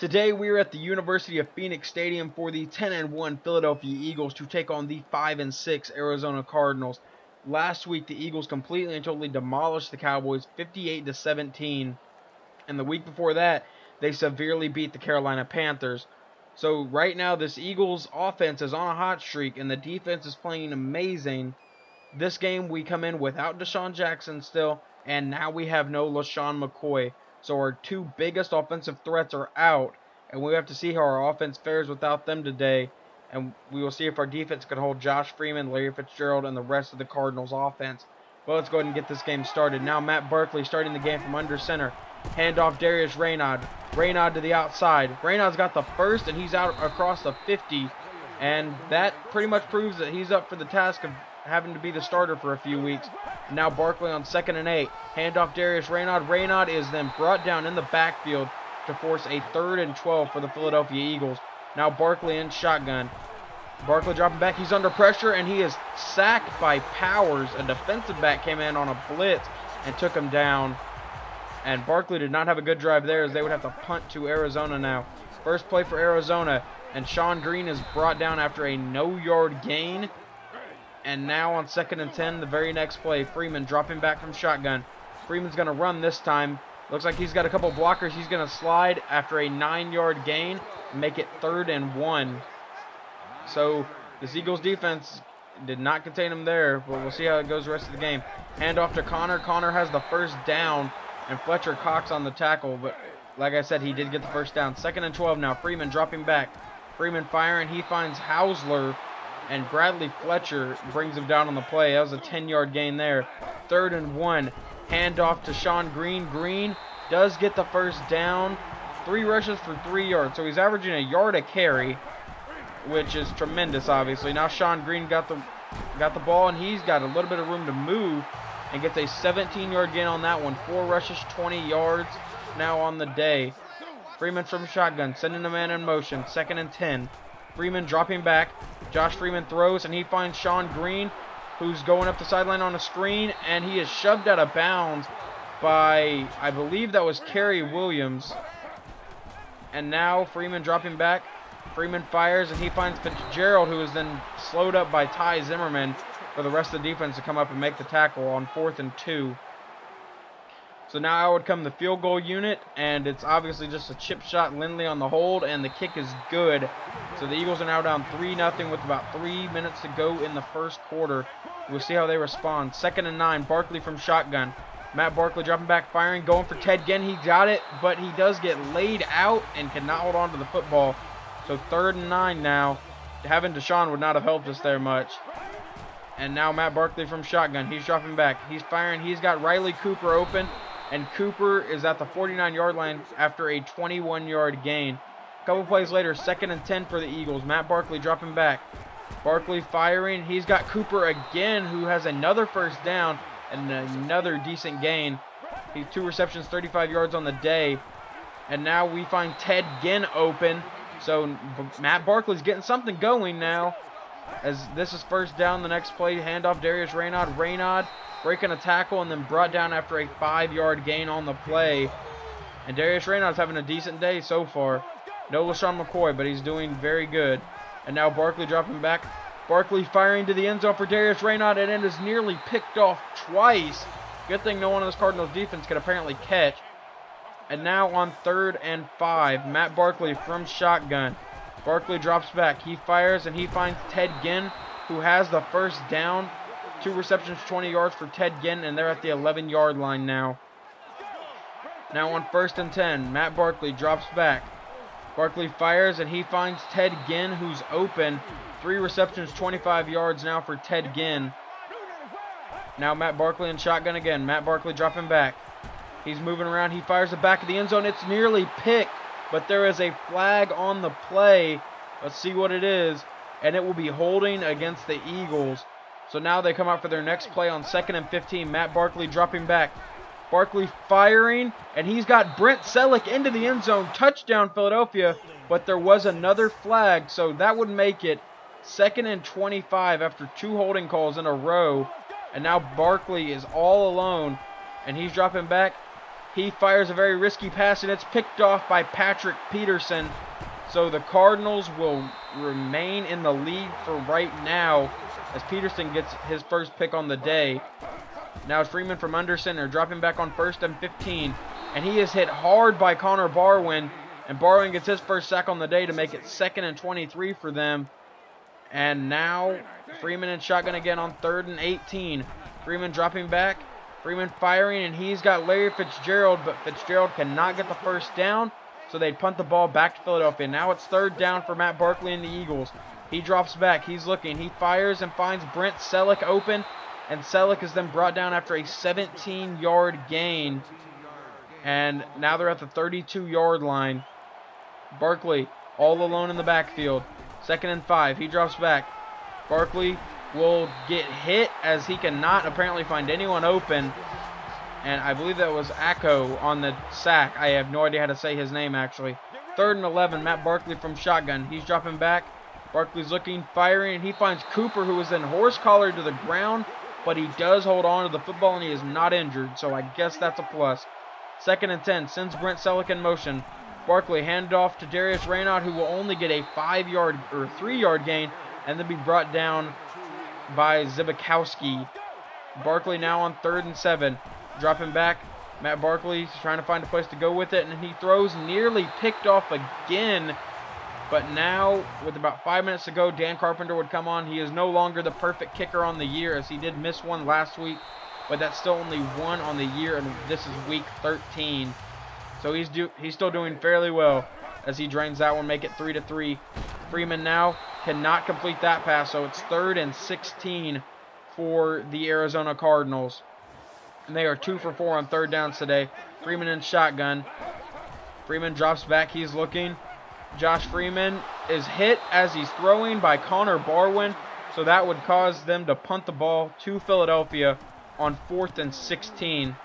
Today we are at the University of Phoenix Stadium for the 10-1 Philadelphia Eagles to take on the 5-6 Arizona Cardinals. Last week the Eagles completely and totally demolished the Cowboys 58-17, and the week before that they severely beat the Carolina Panthers. So right now this Eagles offense is on a hot streak and the defense is playing amazing. This game we come in without Deshaun Jackson still, and now we have no LaShawn McCoy. So our two biggest offensive threats are out, and we have to see how our offense fares without them today. And we will see if our defense can hold Josh Freeman, Larry Fitzgerald, and the rest of the Cardinals offense. But let's go ahead and get this game started. Now Matt Barkley starting the game from under center. Handoff Darius Raynaud. Raynaud to the outside. Raynaud's got the first, and he's out across the 50. And that pretty much proves that he's up for the task of having to be the starter for a few weeks. Now Barkley on 2nd and 8. Handoff Darius Raynaud. Raynaud is then brought down in the backfield to force a 3rd and 12 for the Philadelphia Eagles. Now Barkley in shotgun. Barkley dropping back. He's under pressure, and he is sacked by Powers. A defensive back came in on a blitz and took him down. And Barkley did not have a good drive there, as they would have to punt to Arizona now. First play for Arizona, and Sean Green is brought down after a no-yard gain. And now on 2nd and 10, the very next play, Freeman dropping back from shotgun. Freeman's going to run this time. Looks like he's got a couple blockers. He's going to slide after a 9-yard gain and make it 3rd and 1. So this Eagles defense did not contain him there, but we'll see how it goes the rest of the game. Handoff to Connor. Connor has the first down, and Fletcher Cox on the tackle. But like I said, he did get the first down. 2nd and 12 now. Freeman dropping back. Freeman firing. He finds Hausler. And Bradley Fletcher brings him down on the play. That was a 10-yard gain there. 3rd and 1. Handoff to Sean Green. Green does get the first down. 3 rushes for 3 yards. So he's averaging a yard a carry, which is tremendous, obviously. Now Sean Green got the ball, and he's got a little bit of room to move and gets a 17-yard gain on that one. 4 rushes, 20 yards now on the day. Freeman from shotgun, sending a man in motion. 2nd and 10. Freeman dropping back. Josh Freeman throws, and he finds Sean Green, who's going up the sideline on a screen, and he is shoved out of bounds by, I believe that was Kerry Williams. And now Freeman dropping back. Freeman fires, and he finds Fitzgerald, who is then slowed up by Ty Zimmerman for the rest of the defense to come up and make the tackle on 4th and 2. So now out would come the field goal unit, and it's obviously just a chip shot. Lindley on the hold, and the kick is good. So the Eagles are now down 3-0 with about 3 minutes to go in the first quarter. We'll see how they respond. 2nd and 9, Barkley from shotgun. Matt Barkley dropping back, firing, going for Ted Ginn. He got it, but he does get laid out and cannot hold on to the football. So 3rd and 9 now. Having Deshaun would not have helped us there much. And now Matt Barkley from shotgun. He's dropping back. He's firing. He's got Riley Cooper open. And Cooper is at the 49-yard line after a 21-yard gain. A couple plays later, 2nd and 10 for the Eagles. Matt Barkley dropping back. Barkley firing. He's got Cooper again, who has another first down and another decent gain. He's 2 receptions, 35 yards on the day. And now we find Ted Ginn open. So Matt Barkley's getting something going now, as this is first down. The next play, handoff Darius Raynaud. Raynaud breaking a tackle and then brought down after a 5-yard gain on the play. And Darius Raynaud's having a decent day so far. No LaShawn McCoy, but he's doing very good. And now Barkley dropping back. Barkley firing to the end zone for Darius Raynaud, and it is nearly picked off twice. Good thing no one on this Cardinals defense could apparently catch. And now on 3rd and 5, Matt Barkley from shotgun. Barkley drops back. He fires, and he finds Ted Ginn, who has the first down. 2 receptions, 20 yards for Ted Ginn, and they're at the 11-yard line now. Now on 1st and 10, Matt Barkley drops back. Barkley fires, and he finds Ted Ginn, who's open. 3 receptions, 25 yards now for Ted Ginn. Now Matt Barkley in shotgun again. Matt Barkley dropping back. He's moving around. He fires the back of the end zone. It's nearly picked, but there is a flag on the play. Let's see what it is. And it will be holding against the Eagles. So now they come out for their next play on 2nd and 15. Matt Barkley dropping back. Barkley firing, and he's got Brent Selleck into the end zone. Touchdown, Philadelphia. But there was another flag, so that would make it 2nd and 25 after 2 holding calls in a row. And now Barkley is all alone, and he's dropping back. He fires a very risky pass, and it's picked off by Patrick Peterson. So the Cardinals will remain in the lead for right now as Peterson gets his first pick on the day. Now it's Freeman from under center, dropping back on 1st and 15. And he is hit hard by Connor Barwin. And Barwin gets his first sack on the day to make it 2nd and 23 for them. And now Freeman in shotgun again on 3rd and 18. Freeman dropping back. Freeman firing, and he's got Larry Fitzgerald, but Fitzgerald cannot get the first down, so they punt the ball back to Philadelphia. Now it's 3rd down for Matt Barkley and the Eagles. He drops back. He's looking. He fires and finds Brent Selleck open, and Selleck is then brought down after a 17-yard gain. And now they're at the 32-yard line. Barkley all alone in the backfield. 2nd and 5. He drops back. Barkley will get hit as he cannot apparently find anyone open. And I believe that was Acko on the sack. I have no idea how to say his name, actually. 3rd and 11, Matt Barkley from shotgun. He's dropping back. Barkley's looking, firing, and he finds Cooper, who is then horse-collared to the ground, but he does hold on to the football, and he is not injured, so I guess that's a plus. 2nd and 10, sends Brent Selleck in motion. Barkley handed off to Darius Raynaud, who will only get a 5-yard or 3-yard gain, and then be brought down by Zibikowski. Barkley now on 3rd and 7. Dropping back. Matt Barkley is trying to find a place to go with it, and he throws nearly picked off again. But now, with about 5 minutes to go, Dan Carpenter would come on. He is no longer the perfect kicker on the year, as he did miss one last week, but that's still only one on the year, and this is week 13. So he's still doing fairly well as he drains that one, make it 3-3. Freeman now cannot complete that pass, so it's 3rd and 16 for the Arizona Cardinals. And they are 2 for 4 on 3rd downs today. Freeman in shotgun. Freeman drops back. He's looking. Josh Freeman is hit as he's throwing by Connor Barwin, so that would cause them to punt the ball to Philadelphia on 4th and 16.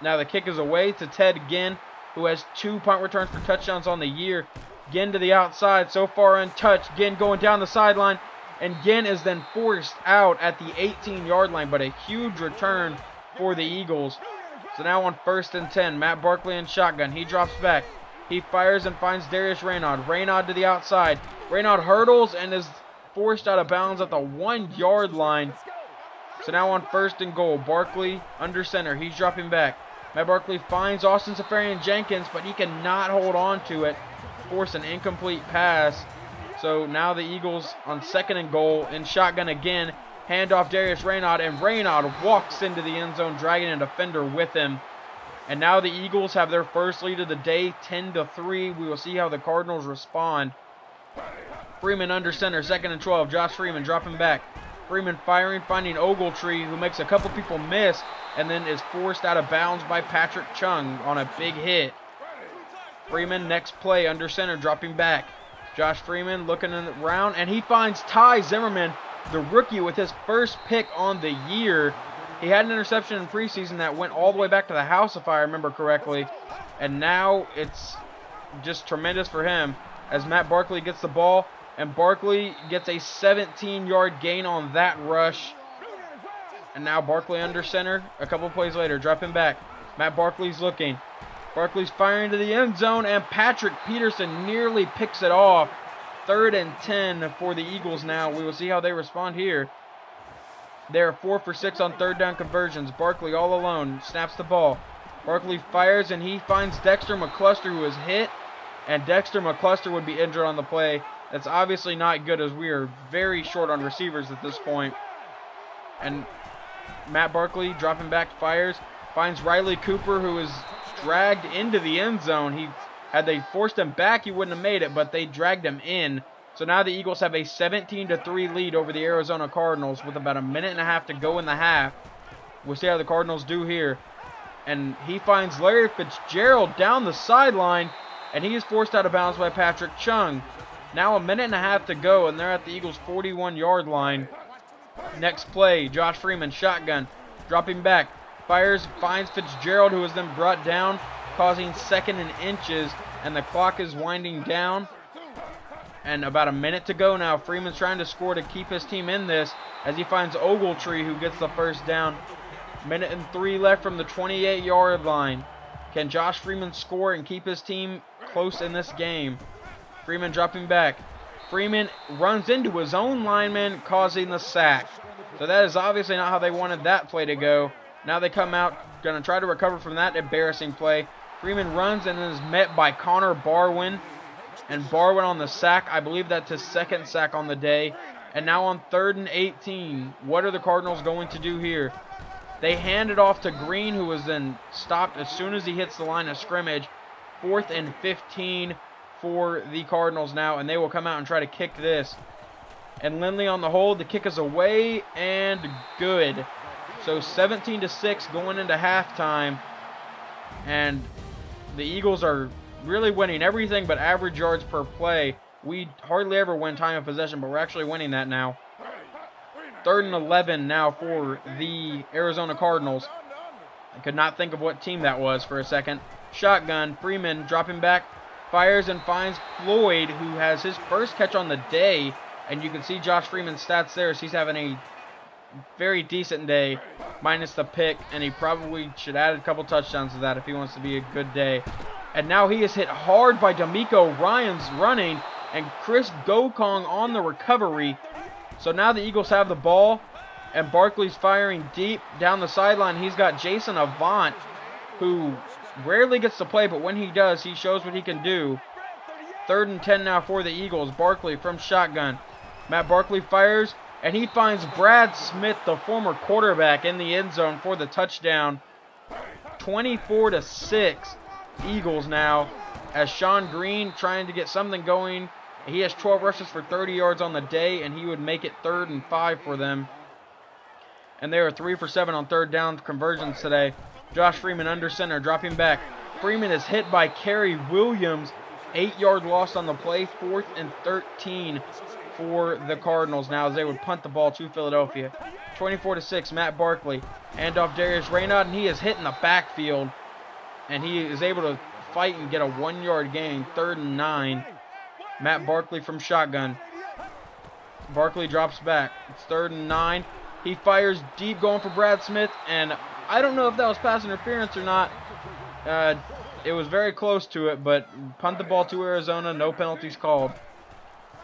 Now the kick is away to Ted Ginn, who has 2 punt returns for touchdowns on the year. Ginn to the outside, so far untouched. Ginn going down the sideline, and Ginn is then forced out at the 18-yard line, but a huge return for the Eagles. So now on 1st and 10, Matt Barkley in shotgun. He drops back. He fires and finds Darius Raynaud. Raynaud to the outside. Raynaud hurdles and is forced out of bounds at the 1-yard line. So now on 1st and goal, Barkley under center. He's dropping back. Matt Barkley finds Austin Safarian-Jenkins, but he cannot hold on to it. Force an incomplete pass. So now the Eagles on 2nd and goal in shotgun again. Hand off Darius Raynaud, and Raynaud walks into the end zone, dragging a defender with him. And now the Eagles have their first lead of the day, 10-3. We will see how the Cardinals respond. Freeman under center, 2nd and 12. Josh Freeman dropping back. Freeman firing, finding Ogletree, who makes a couple people miss, and then is forced out of bounds by Patrick Chung on a big hit. Freeman, next play, under center, dropping back. Josh Freeman looking around, and he finds Ty Zimmerman, the rookie, with his first pick on the year. He had an interception in preseason that went all the way back to the house, if I remember correctly. And now it's just tremendous for him as Matt Barkley gets the ball. And Barkley gets a 17-yard gain on that rush. And now Barkley under center. A couple plays later, dropping back. Matt Barkley's looking. Barkley's firing to the end zone, and Patrick Peterson nearly picks it off. 3rd and 10 for the Eagles now. We will see how they respond here. They are 4 for 6 on 3rd down conversions. Barkley all alone. Snaps the ball. Barkley fires, and he finds Dexter McCluster, who is hit. And Dexter McCluster would be injured on the play. That's obviously not good, as we are very short on receivers at this point. And Matt Barkley dropping back, fires. Finds Riley Cooper, who is dragged into the end zone. Had they forced him back, he wouldn't have made it, but they dragged him in. So now the Eagles have a 17-3 lead over the Arizona Cardinals with about a minute and a half to go in the half. We'll see how the Cardinals do here. And he finds Larry Fitzgerald down the sideline, and he is forced out of bounds by Patrick Chung. Now a minute and a half to go, and they're at the Eagles' 41-yard line. Next play, Josh Freeman, shotgun, dropping back, fires, finds Fitzgerald, who is then brought down, causing 2nd and inches, and the clock is winding down. And about a minute to go now. Freeman's trying to score to keep his team in this as he finds Ogletree, who gets the first down. Minute and 3 left from the 28-yard line. Can Josh Freeman score and keep his team close in this game? Freeman dropping back. Freeman runs into his own lineman, causing the sack. So that is obviously not how they wanted that play to go. Now they come out, going to try to recover from that embarrassing play. Freeman runs and is met by Connor Barwin. And Barwin on the sack. I believe that's his second sack on the day. And now on 3rd and 18, what are the Cardinals going to do here? They hand it off to Green, who was then stopped as soon as he hits the line of scrimmage. 4th and 15 for the Cardinals now, and they will come out and try to kick this. And Lindley on the hold. The kick is away and good. So 17-6 going into halftime. And the Eagles are really winning everything but average yards per play. We hardly ever win time of possession, but we're actually winning that now. 3rd and 11 now for the Arizona Cardinals. I could not think of what team that was for a second. Shotgun, Freeman dropping back, fires and finds Floyd, who has his first catch on the day. And you can see Josh Freeman's stats there, so he's having a very decent day, minus the pick, and he probably should add a couple touchdowns to that if he wants to be a good day. And now he is hit hard by D'Amico Ryans running, and Chris Gokong on the recovery. So now the Eagles have the ball, and Barkley's firing deep down the sideline. He's got Jason Avant, who rarely gets to play, but when he does, he shows what he can do. 3rd and 10 now for the Eagles. Barkley from shotgun. Matt Barkley fires, and he finds Brad Smith, the former quarterback, in the end zone for the touchdown. 24-6 Eagles now, as Sean Green trying to get something going. He has 12 rushes for 30 yards on the day, and he would make it 3rd and 5 for them. And they are 3 for 7 on 3rd down conversions today. Josh Freeman under center, dropping back. Freeman is hit by Kerry Williams. 8-yard loss on the play. 4th and 13 for the Cardinals now, as they would punt the ball to Philadelphia. 24-6, Matt Barkley. Handoff Darius Raynaud, and he is hit in the backfield. And he is able to fight and get a 1-yard gain. 3rd and 9. Matt Barkley from shotgun. Barkley drops back. It's 3rd and 9. He fires deep, going for Brad Smith, and I don't know if that was pass interference or not. It was very close to it, but punt the ball to Arizona. No penalties called.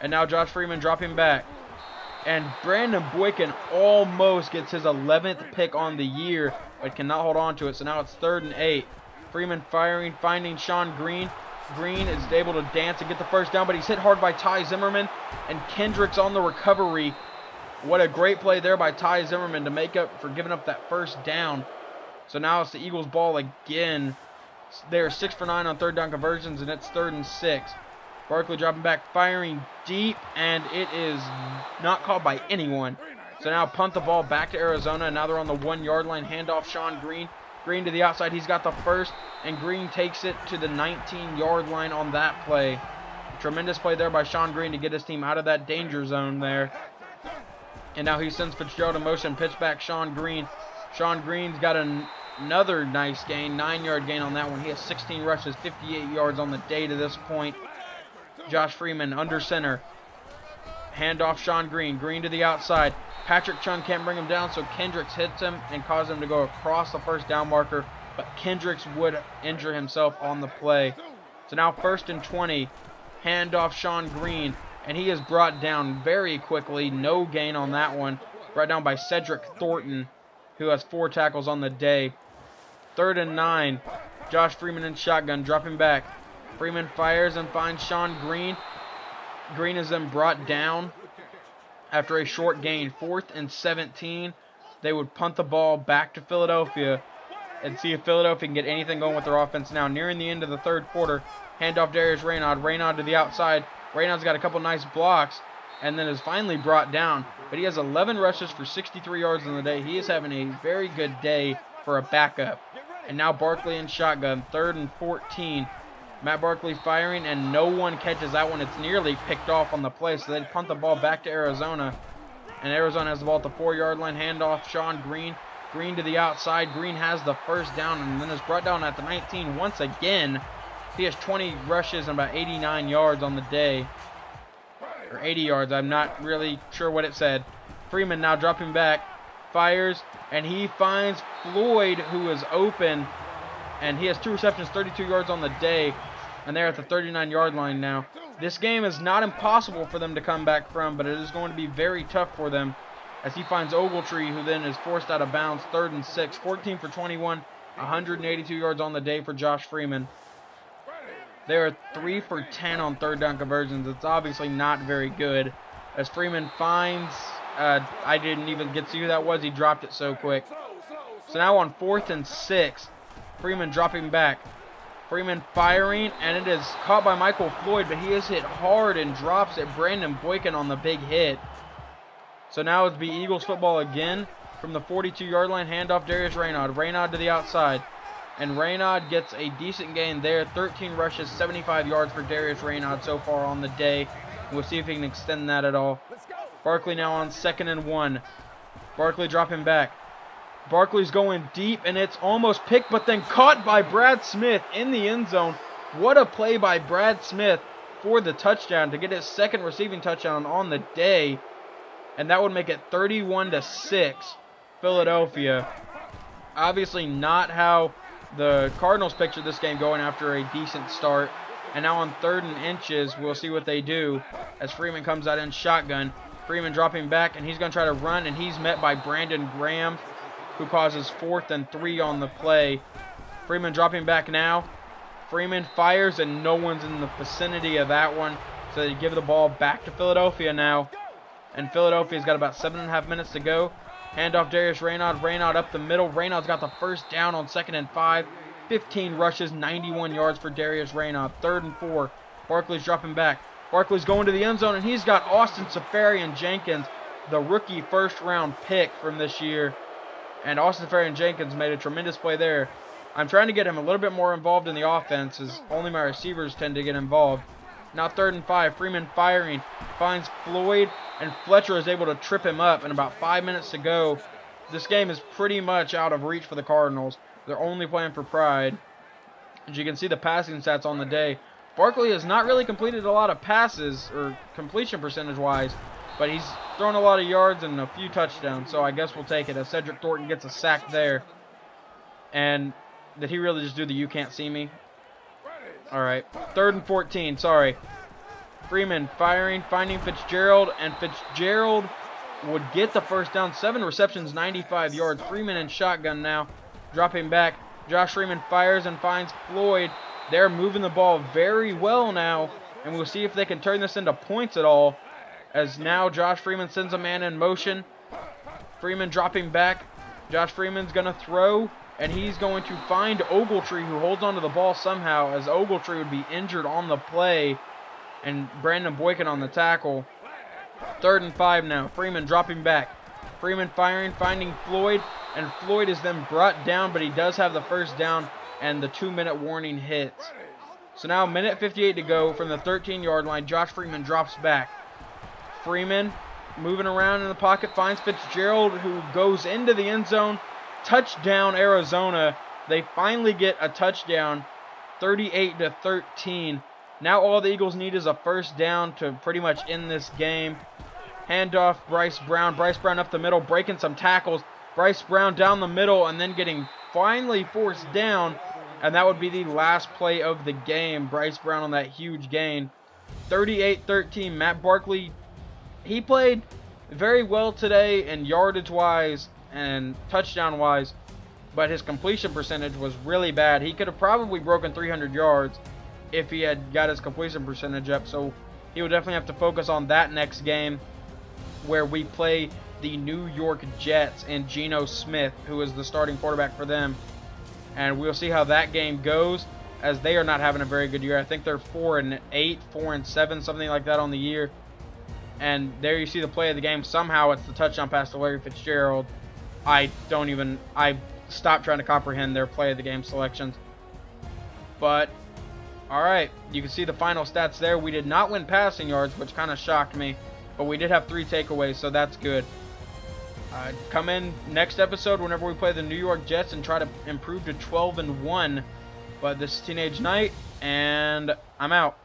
And now Josh Freeman dropping back. And Brandon Boykin almost gets his 11th pick on the year, but cannot hold on to it. So now it's 3rd and 8. Freeman firing, finding Sean Green. Green is able to dance and get the first down, but he's hit hard by Ty Zimmerman. And Kendricks on the recovery. What a great play there by Ty Zimmerman to make up for giving up that first down. So now it's the Eagles' ball again. They're 6 for 9 on 3rd down conversions, and it's 3rd and 6. Barkley dropping back, firing deep, and it is not caught by anyone. So now punt the ball back to Arizona, and now they're on the 1-yard line. Handoff Sean Green. Green to the outside. He's got the first, and Green takes it to the 19-yard line on that play. Tremendous play there by Sean Green to get his team out of that danger zone there. And now he sends Fitzgerald in motion, pitch back Sean Green. Sean Green's got another nice gain, 9-yard gain on that one. He has 16 rushes, 58 yards on the day to this point. Josh Freeman under center. Handoff Sean Green. Green to the outside. Patrick Chung can't bring him down, so Kendricks hits him and causes him to go across the first down marker. But Kendricks would injure himself on the play. So now 1st and 20. Handoff Sean Green. And he is brought down very quickly. No gain on that one. Brought down by Cedric Thornton, who has 4 tackles on the day. 3rd and 9. Josh Freeman in shotgun, dropping back. Freeman fires and finds Sean Green. Green is then brought down after a short gain. 4th and 17. They would punt the ball back to Philadelphia and see if Philadelphia can get anything going with their offense now. Nearing the end of the 3rd quarter. Handoff Darius Raynaud. Raynaud to the outside. Raynaud's got a couple nice blocks and then is finally brought down. But he has 11 rushes for 63 yards on the day. He is having a very good day for a backup. And now Barkley in shotgun. 3rd and 14. Matt Barkley firing, and no one catches that one. It's nearly picked off on the play, so they punt the ball back to Arizona. And Arizona has the ball at the 4-yard line. Handoff Sean Green. Green to the outside. Green has the first down and then is brought down at the 19 once again. He has 20 rushes and about 89 yards on the day. Or 80 yards. I'm not really sure what it said. Freeman now dropping back. Fires, and he finds Floyd, who is open. and he has 2 receptions, 32 yards on the day, and they're at the 39-yard line now. This game is not impossible for them to come back from, but it is going to be very tough for them as he finds Ogletree, who then is forced out of bounds, 3rd and 6, 14 for 21, 182 yards on the day for Josh Freeman. They are 3 for 10 on 3rd down conversions. It's obviously not very good as Freeman finds, I didn't even get to see who that was. He dropped it so quick. So now on 4th and 6, Freeman dropping back. Freeman firing, and it is caught by Michael Floyd, but he is hit hard and drops it. Brandon Boykin on the big hit. So now it's be Eagles football again from the 42-yard line. Handoff Darius Raynaud. Raynaud to the outside. And Raynaud gets a decent gain there. 13 rushes, 75 yards for Darius Raynaud so far on the day. We'll see if he can extend that at all. Barkley now on 2nd and 1. Barkley dropping back. Barkley's going deep, and it's almost picked, but then caught by Brad Smith in the end zone. What a play by Brad Smith for the touchdown to get his 2nd receiving touchdown on the day. And that would make it 31-6 Philadelphia. Obviously not how the Cardinals pictured this game going after a decent start. And now on 3rd and inches, we'll see what they do as Freeman comes out in shotgun. Freeman dropping back, and he's going to try to run, and he's met by Brandon Graham, who causes 4th and 3 on the play. Freeman dropping back now. Freeman fires, and no one's in the vicinity of that one. So they give the ball back to Philadelphia now. And Philadelphia's got about 7.5 minutes to go. Handoff Darius Raynaud. Raynaud up the middle. Raynaud's got the first down on 2nd and 5. 15 rushes, 91 yards for Darius Raynaud. 3rd and 4. Barkley's dropping back. Barkley's going to the end zone, and he's got Austin Safarian-Jenkins, the rookie 1st-round pick from this year. And Austin Safarian-Jenkins made a tremendous play there. I'm trying to get him a little bit more involved in the offense, as only my receivers tend to get involved. Now 3rd and 5. Freeman firing. Finds Floyd, and Fletcher is able to trip him up. And about 5 minutes to go. This game is pretty much out of reach for the Cardinals. They're only playing for pride. As you can see the passing stats on the day, Barkley has not really completed a lot of passes, or completion percentage-wise, but he's thrown a lot of yards and a few touchdowns, so I guess we'll take it as Cedric Thornton gets a sack there. And did he really just do the "you can't see me"? Alright, 3rd and 14, sorry. Freeman firing, finding Fitzgerald, and Fitzgerald would get the first down. 7 receptions, 95 yards. Freeman in shotgun now, dropping back. Josh Freeman fires and finds Floyd. They're moving the ball very well now, and we'll see if they can turn this into points at all. As now Josh Freeman sends a man in motion. Freeman dropping back. Josh Freeman's going to throw, and he's going to find Ogletree, who holds onto the ball somehow, as Ogletree would be injured on the play, and Brandon Boykin on the tackle. 3rd and 5 now. Freeman dropping back. Freeman firing, finding Floyd, and Floyd is then brought down, but he does have the first down, and the 2-minute warning hits. So now 1:58 to go from the 13-yard line. Josh Freeman drops back. Freeman moving around in the pocket, finds Fitzgerald, who goes into the end zone. Touchdown, Arizona. They finally get a touchdown, 38-13. Now all the Eagles need is a first down to pretty much end this game. Handoff, Bryce Brown. Bryce Brown up the middle, breaking some tackles. Bryce Brown down the middle, and then getting finally forced down. And that would be the last play of the game. Bryce Brown on that huge gain. 38-13. Matt Barkley, he played very well today in yardage-wise and touchdown-wise, but his completion percentage was really bad. He could have probably broken 300 yards if he had got his completion percentage up. So he would definitely have to focus on that next game, where we play the New York Jets and Geno Smith, who is the starting quarterback for them. And we'll see how that game goes, as they are not having a very good year. I think they're 4-8, 4-7, something like that on the year. And there you see the play of the game. Somehow it's the touchdown pass to Larry Fitzgerald. I stopped trying to comprehend their play of the game selections. But, alright, you can see the final stats there. We did not win passing yards, which kind of shocked me. But we did have 3 takeaways, so that's good. Come in next episode whenever we play the New York Jets and try to improve to 12-1. But this is Teenage Knight, and I'm out.